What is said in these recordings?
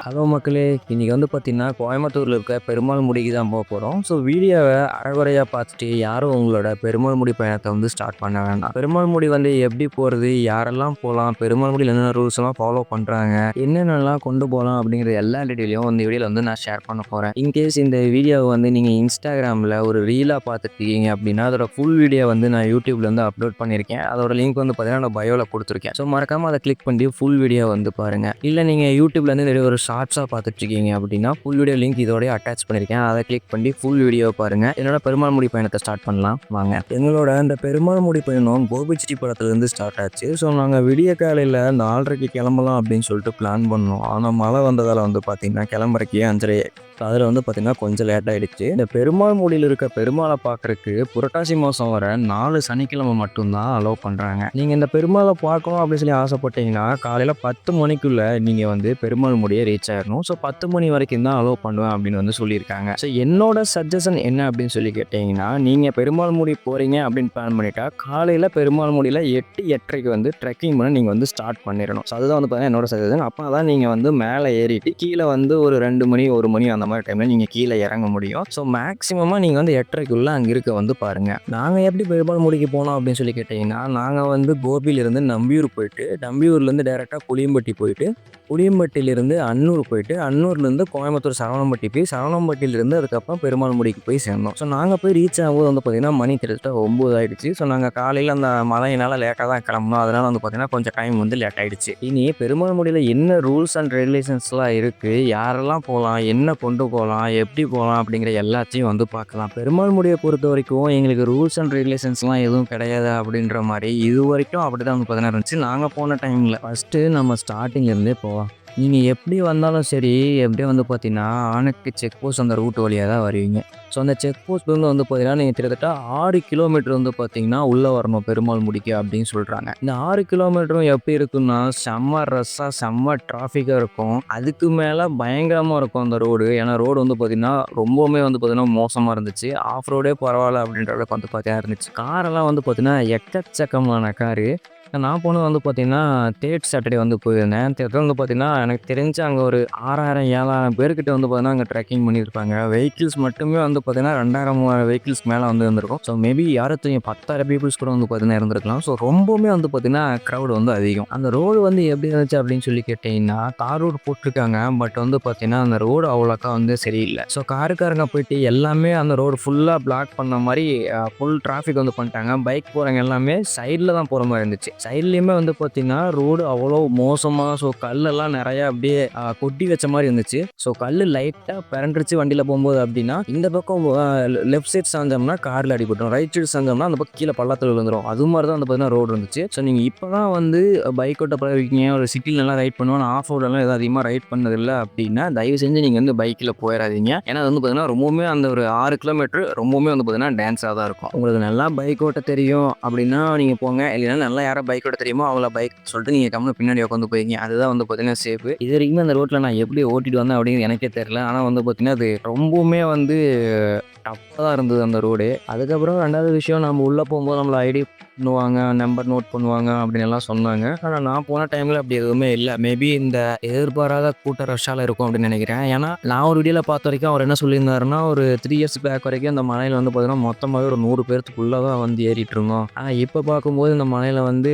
Hello மக்களே! இன்னைக்கு வந்து பார்த்தீங்கன்னா, கோயம்புத்தூர்ல இருக்க பெருமாள் முடிக்கு தான் போறோம். ஸோ வீடியோவ அரைகுறையா பார்த்துட்டு யாரும் உங்களோட பெருமாள் முடி பயணத்த வந்து ஸ்டார்ட் பண்ண வேண்டாம். பெருமாள் முடி வந்து எப்படி போறது? யாரெல்லாம் போலாம்? பெருமாள் முடியில என்னென்ன ரூல்ஸ்லாம் ஃபாலோ பண்றாங்க? என்னென்னலாம் கொண்டு போலாம்? அப்படிங்கிற எல்லா டீட்டெயிலையும் இந்த வீடியோல வந்து நான் ஷேர் பண்ண போறேன். இன்கேஸ் இந்த வீடியோவ வந்து நீங்க Instagramல ஒரு ரீலா பார்த்துட்டு இருக்கீங்க அப்படின்னா, அதோட ஃபுல் வீடியோ வந்து நான் YouTubeல வந்து அப்லோட் பண்ணியிருக்கேன். அதோட லிங்க் வந்து பார்த்தீங்கன்னா, நான் பயோல குடுத்துருக்கேன். ஸோ மறக்காம அத கிளிக் பண்ணி ஃபுல் வீடியோ வந்து பாருங்க. இல்ல நீங்க YouTubeலேருந்து ஒரு ஷார்ட்ஸா பார்த்துட்ருக்கீங்க அப்படின்னா, ஃபுல் வீடியோ லிங்க் இதோடயே அட்டாச் பண்ணியிருக்கேன். அத கிளிக் பண்ணி ஃபுல் வீடியோ பாருங்க. என்னோட பெருமாள் முடி பயணத்த ஸ்டார்ட் பண்ணலாம் வாங்க. எங்களோட இந்த பெருமாள் முடி பயணம் கோபிச்செட்டிப்பாளையத்துலேருந்து ஸ்டார்ட் ஆச்சு. ஸோ நாங்க விடிய காலையில 4:30க்கு கிளம்பலாம் அப்படின்னு சொல்லிட்டு பிளான் பண்ணோம். ஆனா மழை வந்ததால வந்து பார்த்தீங்கன்னா, கிளம்புறதுக்கே 5:30 அதில வந்து பார்த்தீங்கன்னா, கொஞ்சம் லேட் ஆயிடுச்சு. இந்த பெருமாள் முடியில இருக்க பெருமாள பார்க்கறக்கு புரட்டாசி மாசம் வர 4 சனிக்கிழமை மட்டும் தான் அலோவ் பண்றாங்க. நீங்க இந்த பெருமாள பார்க்கணும் அப்படின்னு சொல்லி ஆசைப்பட்டீங்கன்னா, காலையில 10 மணிக்குள்ள நீங்க வந்து பெருமாள் முடிய ரீச் ஆயிரணும். ஸோ 10 மணி வரைக்கும் தான் அலோவ் பண்ணுவேன் அப்படின்னு வந்து சொல்லியிருக்காங்க. ஸோ என்னோட சஜஷன் என்ன அப்படின்னு சொல்லி கேட்டீங்கன்னா, நீங்க பெருமாள் முடி போறீங்க அப்படின்னு பிளான் பண்ணிட்டா, காலையில பெருமாள் முடியில 8, 8:30க்கு வந்து ட்ரெக்கிங் பண்ண நீங்க வந்து ஸ்டார்ட் பண்ணிரணும். ஸோ அதுதான் வந்து பார்த்தீங்கன்னா என்னோட சஜஷன். அப்பதான் நீங்க வந்து மேல ஏறிட்டு கீழ வந்து ஒரு 2 மணி, 1 மணி அந்த மாரி டைம்ல நீங்க கீழ இறங்க முடியும். ஸோ மேக்ஸிமமா நீங்க வந்து 8:30க்குள்ள அங்க இருக்க வந்து பாருங்க. நாங்க எப்படி பெருமாள் முடிக்கு போனோம் அப்படின்னு சொல்லி கேட்டீங்கன்னா, நாங்க வந்து கோபியிலிருந்து நம்பியூர் போயிட்டு, நம்பியூர்லேருந்து டைரக்ட்டா புளியம்பட்டி போயிட்டு, புளியம்பட்டியிலிருந்து அன்னூர் போயிட்டு, அன்னூர்லேருந்து கோயம்புத்தூர் சரவணம்பட்டி போய், சரவணம்பட்டியிலிருந்து அதுக்கப்புறம் பெருமாள் முடிக்கு போய் சேர்ந்தோம். ஸோ நாங்க போய் ரீச் ஆகும்போது வந்து பார்த்தீங்கன்னா, மணி கிட்டத்தட்ட 9 ஆயிடுச்சு. ஸோ நாங்க காலையில அந்த மழையினால லேட்டா தான் கிளம்புனோம். அதனால வந்து பார்த்தீங்கன்னா, கொஞ்சம் டைம் வந்து லேட் ஆயிடுச்சு. இனி பெருமாள் முடியில என்ன ரூல்ஸ் அண்ட் ரெகுலேஷன்ஸ்லாம் இருக்கு? யாரெல்லாம் போலாம்? என்ன கொண்டு போலாம்? எப்படி போலாம்? அப்படிங்கிற எல்லாத்தையும் வந்து பார்க்கலாம். பெருமாள் முடிய பொறுத்தவரைக்கும் எங்களுக்கு ரூல்ஸ் அண்ட் ரெகுலேஷன்ஸ்லாம் எதுவும் கிடையாது அப்படின்ற மாரி இதுவரைக்கும் அப்படிதான் வந்து பார்த்தீங்கன்னா இருந்துச்சு. நாங்க போன டைம்ல. ஃபர்ஸ்ட்டு நம்ம ஸ்டார்ட்டிங்ல இருந்தே போலாம். நீங்க எப்படி வந்தாலும் சரி, எப்படியோ வந்து பார்த்தீங்கன்னா, ஆனக்கட்டி செக் போஸ்ட் அந்த ரூட் வழியா தான் வருவீங்க. ஸோ அந்த செக் போஸ்ட்லேருந்து வந்து பார்த்தீங்கன்னா, நீங்க கிட்டத்தட்ட 6 கிலோமீட்டர் வந்து பார்த்தீங்கன்னா, உள்ள வரணும் பெருமாள் முடிக்கு அப்படின்னு சொல்றாங்க. இந்த 6 கிலோமீட்டரும் எப்படி இருக்குன்னா, செம்ம ரஷ்ஷா, செம்ம டிராஃபிக்கா இருக்கும். அதுக்கு மேல பயங்கரமா இருக்கும் அந்த ரோடு. ஏன்னா ரோடு வந்து பார்த்தீங்கன்னா, ரொம்பவுமே வந்து பார்த்தீங்கன்னா மோசமா இருந்துச்சு. ஆஃப் ரோடே பரவாயில்ல அப்படின்ற அளவுக்கு வந்து பார்த்தீங்கன்னா இருந்துச்சு. காரெல்லாம் வந்து பார்த்தீங்கன்னா, எக்கச்சக்கமான காரு. நான் போனது வந்து பார்த்தீங்கன்னா, 3 சாட்டர்டே வந்து போயிருந்தேன். கிட்டத்தட்ட வந்து பார்த்தீங்கன்னா, எனக்கு தெரிஞ்சு அங்க ஒரு 6000, 7000 பேர்கிட்ட வந்து பார்த்தீங்கன்னா, அங்க ட்ரெக்கிங் பண்ணியிருப்பாங்க. வெஹிக்கிள்ஸ் மட்டுமே வந்து பார்த்தீங்கன்னா, 2000, 3000 வெஹிக்கிள்ஸ்க்கு மேல வந்து இருந்திருக்கும். ஸோ மேபி யாரும் தெரியும் 10,000 பீப்பிள்ஸ் கூட வந்து பார்த்தீங்கன்னா இருந்திருக்கலாம். ஸோ ரொம்பவுமே வந்து பார்த்தீங்கன்னா, க்ரவுட் வந்து அதிகம். அந்த ரோடு வந்து எப்படி இருந்துச்சு அப்படின்னு சொல்லி கேட்டீங்கன்னா, தார் ரோடு போட்டிருக்காங்க. பட் வந்து பார்த்தீங்கன்னா, அந்த ரோடு அவ்வளோக்கா வந்து சரியில்ல. ஸோ காருக்காரங்க போயிட்டு எல்லாமே அந்த ரோடு ஃபுல்லா பிளாக் பண்ண மாரி ஃபுல் டிராஃபிக் வந்து பண்ணிட்டாங்க. பைக் போறவங்க எல்லாமே சைடுல தான் போற மாரி இருந்துச்சு. சைட்லயுமே வந்து பார்த்தீங்கன்னா, ரோடு அவ்வளோ மோசமா ஸோ கல்லெல்லாம் நெறையா அப்படியே கொட்டி வச்ச மாரி இருந்துச்சு. ஸோ கல்லு லைட்டா பெரண்டுருச்சு வண்டியில போம்போது அப்படின்னா, இந்த பக்கம் லெஃப்ட் சைட் சாஞ்சோம்னா கார்ல அடிபட்டுரும். ரைட் சைடு சாஞ்சோம்னா அந்த பக்கம் கீழ பள்ளத்துல விழுந்துரும். அது மாரி தான் வந்து பார்த்தீங்கன்னா ரோடு இருந்துச்சு. ஸோ நீங்க இப்ப தான் வந்து பைக் ஓட்ட பழகிருக்கீங்க, ஒரு சிட்டில நல்லா ரைட் பண்ணுவேன். நான் ஆஃப் ரோட்லலாம் எதுவும் அதிகமா ரைட் பண்ணதில்ல அப்படின்னா, தயவு செஞ்சு நீங்க வந்து பைக்ல போயிறாதீங்க. ஏன்னா அது வந்து பார்த்தீங்கன்னா, ரொம்பவுமே அந்த ஒரு 6 கிலோமீட்டர் ரொம்பவுமே வந்து பார்த்தீங்கன்னா டான்ஸா தான் இருக்கும். உங்களுக்கு நல்லா பைக் ஓட்ட தெரியும் அப்படின்னா நீங்க போங்க. இல்லைன்னா நல்லா யாரோ பைக் ஓட்ட தெரியுமோ அவங்கள பைக் சொல்லிட்டு நீங்க கம்முனு பின்னாடி உட்காந்து போய்க்கிங்க. அதுதான் வந்து பார்த்தீங்கன்னா சேஃப். இதுவரைக்குமே அந்த ரோட்ல நான் எப்படி ஓட்டிட்டு வந்தேன் அப்படின்னு எனக்கே தெரியல. ஆனா வந்து பார்த்தீங்கன்னா, அது ரொம்பவுமே வந்து டஃப்பா தான் இருந்தது அந்த ரோடு. அதுக்கப்புறம் 2வது விஷயம் நம்ம உள்ள போம்போது நம்மள ஐடி பண்ணுவாங்க, நம்பர் நோட் பண்ணுவாங்க அப்படின்னு எல்லாம் சொன்னாங்க. ஆனா நான் போன டைம்ல அப்படி எதுவுமே இல்ல. மேபி இந்த எதிர்பாராத கூட்ட ரஷ்ஷால இருக்கும் அப்படின்னு நினைக்கிறேன். ஏன்னா நான் ஒரு வீடியோல பார்த்த வரைக்கும் அவர் என்ன சொல்லியிருந்தாருன்னா, ஒரு 3 இயர்ஸ் பேக் வரைக்கும் அந்த மலையில வந்து பார்த்தீங்கன்னா, மொத்தமாவே ஒரு 100 பேர்த்துக்குள்ள தான் வந்து ஏறிட்டு இருந்தோம். ஆனா இப்ப பார்க்கும்போது இந்த மலையில வந்து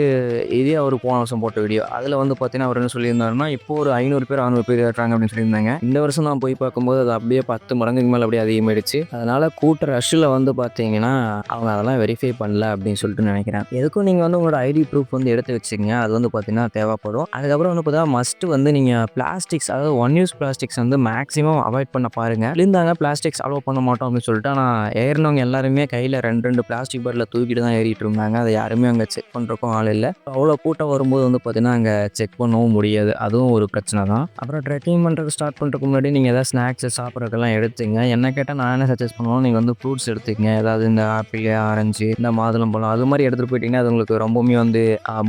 இதே அவரு போன வருஷம் போட்ட வீடியோ. அதுல வந்து பார்த்தீங்கன்னா, அவர் என்ன சொல்லியிருந்தாருன்னா, இப்போ ஒரு 500 பேர், 600 பேர் ஏறுறாங்க அப்படின்னு சொல்லியிருந்தாங்க. இந்த வருஷம் நான் போய் பார்க்கும்போது அது அப்படியே 10 மடங்குக்கு மேல அப்படியே அதிகமாயிடுச்சு. அதனால கூட்ட ரஷ்ல வந்து பார்த்தீங்கன்னா, அவங்க அதெல்லாம் வெரிஃபை பண்ணல அப்படின்னு சொல்லிட்டு நினைக்கிறேன். எதுக்கும் நீங்க வந்து உங்களோட ஐடி ப்ரூஃப் வந்து எடுத்து வச்சுக்கங்க. அது வந்து பார்த்தீங்கன்னா தேவைப்படும். அதுக்கப்புறம் வந்து பார்த்தீங்கன்னா, மஸ்ட் வந்து நீங்க பிளாஸ்டிக்ஸ் அதாவது ஒன் யூஸ் பிளாஸ்டிக்ஸ் வந்து மேக்ஸிமம் அவாய்ட் பண்ண பாருங்க. இருந்தாங்க பிளாஸ்டிக்ஸ் அலோவ் பண்ண மாட்டோம் அப்படின்னு சொல்லிட்டு, ஆனா ஏறுனவங்க எல்லாருமே கையில 2, 2 பிளாஸ்டிக் பாட்டில தூக்கிட்டு தான் ஏறிட்டு இருந்தாங்க. அத யாருமே அங்க செக் பண்றதுக்கும் ஆள் இல்ல. அவ்வளோ கூட்டம் வரும்போது வந்து பார்த்தீங்கன்னா, அங்க செக் பண்ணவும் முடியாது. அதுவும் ஒரு பிரச்சனை தான். அப்புறம் ட்ரெக்கிங் பண்றதுக்கு ஸ்டார்ட் பண்றதுக்கு முன்னாடி நீங்க ஏதாவது ஸ்நாக்ஸ் சாப்பிட்றதுக்கெல்லாம் எடுத்துங்க. என்ன கேட்டா நான் என்ன சஜெஸ்ட் பண்ணுவேன்னா, நீங்க வந்து ஃப்ரூட்ஸ் எடுத்துக்கங்க. ஏதாவது இந்த ஆப்பிள், ஆரஞ்சு, இந்த மாதுளம்பழம் அது மாரி எடுத்துட்டு போயிட்டீங்கன்னா, அது உங்களுக்கு ரொம்பவுமே வந்து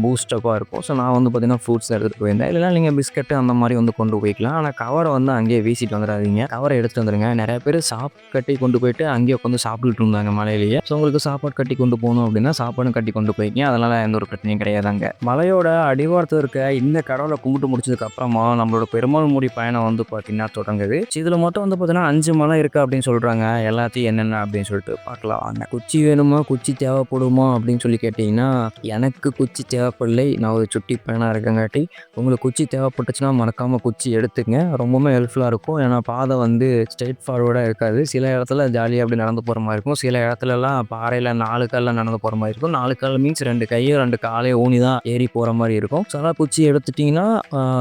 பூஸ்டப்பா இருக்கும். ஸோ நான் வந்து பார்த்தீங்கன்னா, ஃப்ரூட்ஸ் எடுத்துட்டு போயிருந்தேன். இல்லைனா நீங்க பிஸ்கட் அந்த மாரி வந்து கொண்டு போய்க்கலாம். ஆனா கவர வந்து அங்கேயே வீசிட்டு வந்துடாதீங்க. கவர எடுத்துட்டு வந்துருங்க. நெறைய பேரு கட்டி கொண்டு போயிட்டு அங்கேயே உட்காந்து சாப்பிட்டுட்டு இருந்தாங்க மலையிலேயே. ஸோ உங்களுக்கு சாப்பாடு கட்டி கொண்டு போணும் அப்படின்னா, சாப்பாடும் கட்டி கொண்டு போய்க்கங்க. அதனால எந்த ஒரு பிரச்சனையும் விஷயம் கிடையாதுங்க. மலையோட அடிவாரத்தில் இருக்க இந்த கடவுளை கும்பிட்டு முடிச்சதுக்கு அப்புறமா நம்மளோட பெருமாள் முடி பயணம் வந்து பார்த்தீங்கன்னா தொடங்குது. இதில் மொத்தம் வந்து பார்த்தீங்கன்னா 5 மலை இருக்குது அப்படின்னு சொல்கிறாங்க. எல்லாத்தையும் என்னென்ன அப்படின்னு சொல்லிட்டு பார்க்கலாம் வாங்க. குச்சி வேணுமா, குச்சி தேவைப்படுமா அப்படின்னு சொல்லி கேட்டிங்கன்னா, எனக்கு குச்சி தேவைப்படலை. நான் ஒரு சுட்டி பையனாக இருக்கங்காட்டி உங்களுக்கு குச்சி தேவைப்பட்டுச்சுன்னா மறக்காமல் குச்சி எடுத்துங்க. ரொம்பவுமே ஹெல்ப்ஃபுல்லாக இருக்கும். ஏன்னா பாதை வந்து ஸ்ட்ரெயிட் ஃபார்வர்டாக இருக்காது. சில இடத்துல ஜாலியாக அப்படி நடந்து போகிற மாதிரி இருக்கும். சில இடத்துலலாம் பாறையில் 4 காலில் நடந்து போகிற மாதிரி இருக்கும். 4 கால் மீன்ஸ் 2 கையும் 2 காலையும் ஊனி தான் ஏறி போகிற மாதிரி இருக்கும். ஸோ அதனால் குச்சி எடுத்துட்டிங்கன்னா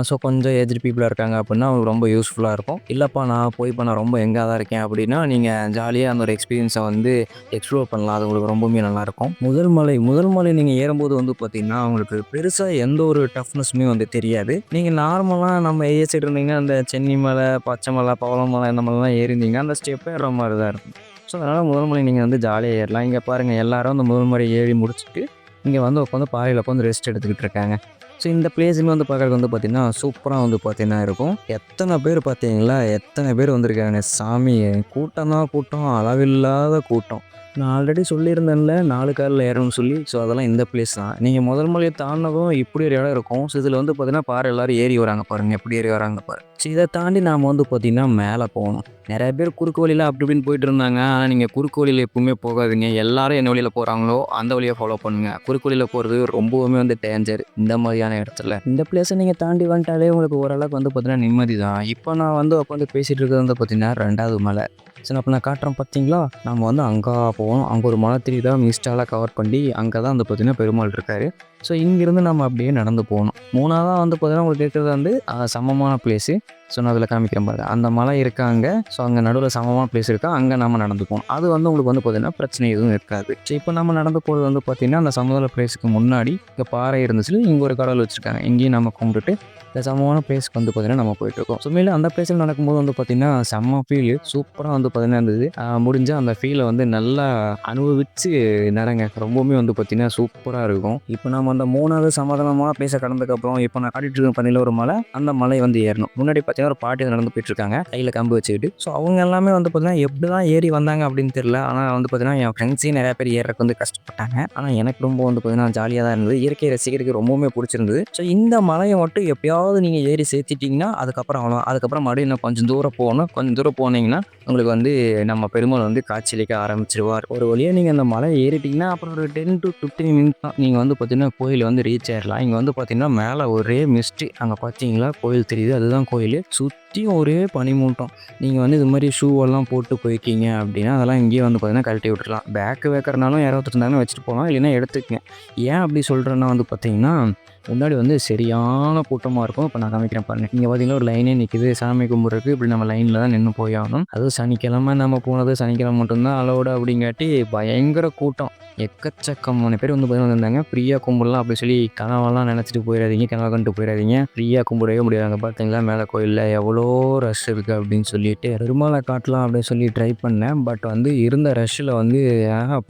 ஸோ கொஞ்சம் ஏஜ்டு பீப்புளாக இருக்காங்க அப்படின்னா அவங்களுக்கு ரொம்ப யூஸ்ஃபுல்லாக இருக்கும். இல்லைப்பா நான் ரொம்ப எங்கே தான் இருக்கேன் அப்படின்னா நீங்கள் ஜாலியாக அந்த ஒரு எக்ஸ்பீரியன்ஸை வந்து எக்ஸ்ப்ளோர் பண்ணலாம். அது உங்களுக்கு ரொம்பவுமே நல்லாயிருக்கும். முதல் மலை நீங்கள் ஏறும்போது வந்து பார்த்தீங்கன்னா உங்களுக்கு பெருசாக எந்த ஒரு டஃப்னஸுமே வந்து தெரியாது. நீங்கள் நார்மலாக நம்ம ஏரியா சைடு இருந்தீங்கன்னா அந்த சென்னி மலை, பச்சை மலை, பவளம் மலை இந்த மாதிரிலாம் ஏறிந்தீங்கன்னா அந்த ஸ்டெப் ஏறுற மாதிரி தான் இருக்கும். ஸோ அதனால் முதல் மலை நீங்கள் வந்து ஜாலியாக ஏறலாம். இங்கே பாருங்கள் எல்லாரும் அந்த முதல் மலை ஏறி முடிச்சுட்டு இங்கே வந்து உட்காந்து பாறையில் உட்காந்து ரெஸ்ட் எடுத்துக்கிட்டு இருக்காங்க. ஸோ இந்த பிளேஸுமே வந்து பார்க்குறதுக்கு வந்து பார்த்திங்கன்னா சூப்பராக வந்து பார்த்திங்கன்னா இருக்கும். எத்தனை பேர் பார்த்தீங்களா, எத்தனை பேர் வந்திருக்காங்க சாமி. கூட்டம் தான் கூட்டம், அளவில்லாத கூட்டம். நான் ஆல்ரெடி சொல்லியிருந்தேன்ல 4 காலில் ஏறணும்னு சொல்லி. ஸோ அதெல்லாம் இந்த பிளேஸ் தான். நீங்கள் முதல் மலையை தாண்டினதும் இப்படி ஒரு இடம் இருக்கும். ஸோ இதில் வந்து பார்த்தீங்கன்னா பாறை எல்லோரும் ஏறி வராங்க பாருங்கள், எப்படி ஏறி வராங்க பாருங்கள். ஸோ இதை தாண்டி நாம் வந்து பார்த்திங்கன்னா மேலே போகணும். நிறைய பேர் குறுக்கு வழியில் அப்படி இப்படின்னு போயிட்டு இருந்தாங்க. ஆனால் நீங்கள் குறுக்கு வழியில் எப்பவுமே போகாதீங்க. எல்லாரும் என்ன வழியில் போகிறாங்களோ அந்த வழியை ஃபாலோ பண்ணுங்கள். குறுக்கு வழியில் போகிறது ரொம்பவுமே வந்து டேஞ்சர் இந்த மாதிரியான இடத்துல. இந்த பிளேஸை நீங்கள் தாண்டி வந்துட்டாலே உங்களுக்கு ஓரளவுக்கு வந்து பார்த்தீங்கன்னா நிம்மதி தான். இப்போ நான் வந்து உட்காந்து பேசிகிட்டு இருக்கிறது வந்து பார்த்திங்கன்னா 2வது மலை. சரி அப்போ நான் காட்டுறேன் பார்த்தீங்களா, நம்ம வந்து அங்கே போகணும். அங்கே ஒரு மலை தான் மிஸ்டாலாக கவர் பண்ணி அங்கே தான் வந்து பார்த்திங்கன்னா பெருமாள் இருக்கார். ஸோ இங்கேருந்து நம்ம அப்படியே நடந்து போகணும். 3ஆவதாக வந்து பார்த்திங்கன்னா உங்களுக்கு இருக்கிறது வந்து சமமான பிளேஸு. ஸோ நான் அதில் காமிக்கிறேன் பாருங்க. அந்த மலை இருக்காங்க. ஸோ அங்கே நடுவில் சமமான பிளேஸ் இருக்கா, அங்கே நம்ம நடந்து போகணும். அது வந்து உங்களுக்கு வந்து பார்த்திங்கன்னா பிரச்சனை எதுவும் இருக்காது. ஸோ இப்போ நம்ம நடந்து போகிறது வந்து பார்த்திங்கன்னா அந்த சமதள பிளேஸுக்கு முன்னாடி இங்கே பாறை இருந்துச்சு, இங்கே ஒரு கடவுள் வச்சுருக்காங்க. இங்கேயும் நம்ம கும்பிட்டுட்டு இந்த சமமான பிளேஸ்க்கு வந்து பார்த்திங்கன்னா நம்ம போயிட்டுருக்கோம். ஸோ மேலே அந்த பிளேஸில் நடக்கும்போது வந்து பார்த்திங்கன்னா செம்ம ஃபீல் சூப்பராக வந்து பார்த்திங்கன்னா இருந்தது. முடிஞ்சால் அந்த ஃபீலை வந்து நல்லா அனுபவித்து நடங்க. ரொம்பவுமே வந்து பார்த்திங்கன்னா சூப்பராக இருக்கும். இப்போ நம்ம அந்த 3வது சமாதானமான பிளேஸை கடந்ததுக்கப்புறம் இப்போ நான் காட்டிட்டு இருக்க பார்த்தீங்கன்னா ஒரு மலை, அந்த மலை வந்து ஏறணும். முன்னாடி பார்த்தீங்கன்னா ஒரு பாட்டி நடந்து போயிட்டுருக்காங்க கையில் கம்பு வச்சுக்கிட்டு. ஸோ அவங்க எல்லாமே வந்து பார்த்திங்கன்னா எப்படி தான் ஏறி வந்தாங்க அப்படின்னு தெரியல. ஆனால் வந்து பார்த்திங்கன்னா என் ஃப்ரெண்ட்ஸையும் நிறையா பேர் ஏறக்கு வந்து கஷ்டப்பட்டாங்க. ஆனால் எனக்கு ரொம்ப வந்து பார்த்திங்கன்னா ஜாலியாக தான் இருந்தது. இயற்கை ரசிக்கிறதுக்கு ரொம்பவுமே பிடிச்சிருந்தது. ஸோ இந்த மலையை மட்டும் எப்பயாவது நீங்கள் ஏறி சேர்த்திட்டிங்கன்னா அதுக்கப்புறம் அவ்வளோ. அதுக்கப்புறம் மறுபடியும் இன்னும் கொஞ்சம் தூரம் போகணும். கொஞ்சம் தூரம் போனீங்கன்னா உங்களுக்கு வந்து நம்ம பெருமாள் வந்து காட்சியளிக்க ஆரம்பிச்சிருவார். ஒரு வழியாக நீங்கள் அந்த மலை ஏறிட்டிங்கன்னா அப்புறம் ஒரு 10 to 15 மினிட்ஸ் தான் நீங்கள் வந்து பார்த்திங்கன்னா கோயில் வந்து ரீச் ஆயிடலாம். இங்கே வந்து பார்த்திங்கன்னா மேலே ஒரே மிஸ்ட்டு. அங்கே பார்த்தீங்களா கோயில் தெரியுது, அதுதான் கோயில். சுற்றியும் ஒரே பனிமூட்டம். நீங்கள் வந்து இது மாதிரி ஷூவெல்லாம் போட்டு போய்க்கிங்க அப்படின்னா அதெல்லாம் இங்கேயே வந்து பார்த்திங்கன்னா கழட்டி விட்டுருலாம். பேக்கு வைக்கிறனாலும் யாராவது இருந்தாங்கன்னா வச்சுட்டு போகலாம், இல்லைன்னா எடுத்துக்கங்க. ஏன் அப்படி சொல்கிறேன்னா வந்து பார்த்திங்கன்னா முன்னாடி வந்து சரியான கூட்டமாக இருக்கும். இப்போ நான் காமிக்கிறேன் பாருங்க. இங்கே பார்த்தீங்கன்னா ஒரு லைனே நிற்கிது சாமி கும்பிட்றதுக்கு. இப்படி நம்ம லைனில் தான் நின்று போய் ஆகணும். அதுவும் சனிக்கிழமை நம்ம போனது சனிக்கிழமை மட்டும்தான் அலோடு அப்படிங்காட்டி பயங்கர கூட்டம். எக்கச்சக்கமான பேர் வந்து பார்த்தீங்கன்னா வந்திருந்தாங்க. ஃப்ரீயாக கும்பிடலாம் அப்படி சொல்லி கனவெல்லாம் நினச்சிட்டு போயிடாதீங்க, கனவை கண்டுட்டு போயிடாதீங்க. ஃப்ரீயாக கும்பிடவே முடியாதுங்க. பார்த்தீங்களா மேலே கோயிலில் எவ்வளோ ரஷ் இருக்குது அப்படின்னு சொல்லிட்டு பெருமாளை காட்டலாம் அப்படின்னு சொல்லி ட்ரை பண்ணேன். பட் வந்து இருந்த ரஷ்ஷில் வந்து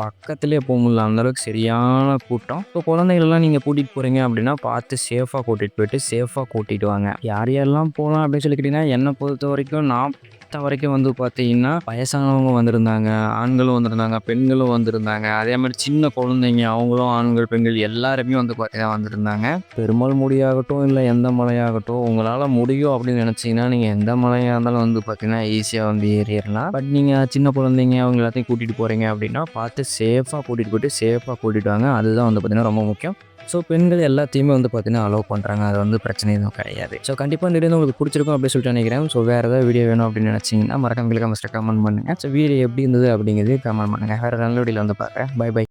பக்கத்துலேயே போக முடியல, அந்தளவுக்கு சரியான கூட்டம். இப்போ குழந்தைகளெல்லாம் நீங்கள் கூட்டிகிட்டு போகிறீங்க அப்படின்னா பார்த்து சேஃபாக கூட்டிகிட்டு போயிட்டு சேஃபாக கூட்டிகிட்டு வாங்க. யார் யாரெல்லாம் போகலாம் அப்படின்னு சொல்லி கேட்டிங்கன்னா என்னை பொறுத்த வரைக்கும் நான் வரைக்கும் வந்து பார்த்தீங்கன்னா வயசானவங்க வந்திருந்தாங்க, ஆண்களும் வந்திருந்தாங்க, பெண்களும் வந்திருந்தாங்க. அதே மாதிரி சின்ன குழந்தைங்க அவங்களும் ஆண்கள் பெண்கள் எல்லாருமே வந்து பார்த்தீங்கன்னா வந்திருந்தாங்க. பெருமாள் முடியாகட்டும் இல்லை எந்த மலையாகட்டும் உங்களால் முடியும் அப்படின்னு நினச்சிங்கன்னா நீங்கள் எந்த மலையாக இருந்தாலும் வந்து பார்த்தீங்கன்னா ஈஸியாக வந்து ஏறிடலாம். பட் நீங்கள் சின்ன குழந்தைங்க அவங்க எல்லாத்தையும் கூட்டிகிட்டு போகிறீங்க அப்படின்னா பார்த்து சேஃபாக கூட்டிகிட்டு போயிட்டு சேஃபாக கூட்டிகிட்டு வாங்க. அதுதான் வந்து பார்த்தீங்கன்னா ரொம்ப முக்கியம். ஸோ பெண்கள் எல்லாத்தையுமே வந்து பார்த்தீங்கன்னா அலோவ் பண்ணுறாங்க. அது வந்து பிரச்சனை எதுவும் கிடையாது. ஸோ கண்டிப்பாக இந்த வீடியோ உங்களுக்கு பிடிச்சிருக்கும் அப்படின்னு சொல்லிட்டு நினைக்கிறேன். ஸோ வேறு ஏதாவது வீடியோ வேணும் அப்படின்னு நினச்சிங்கன்னா மறக்காம கமெண்ட்ஸில் கமெண்ட் பண்ணுங்கள். ஸோ வீடியோ எப்படி இருந்தது அப்படிங்கிறது கமெண்ட் பண்ணுங்கள். வேறு நல்ல வீடியோவில் வந்து பார்க்குறேன். Bye by.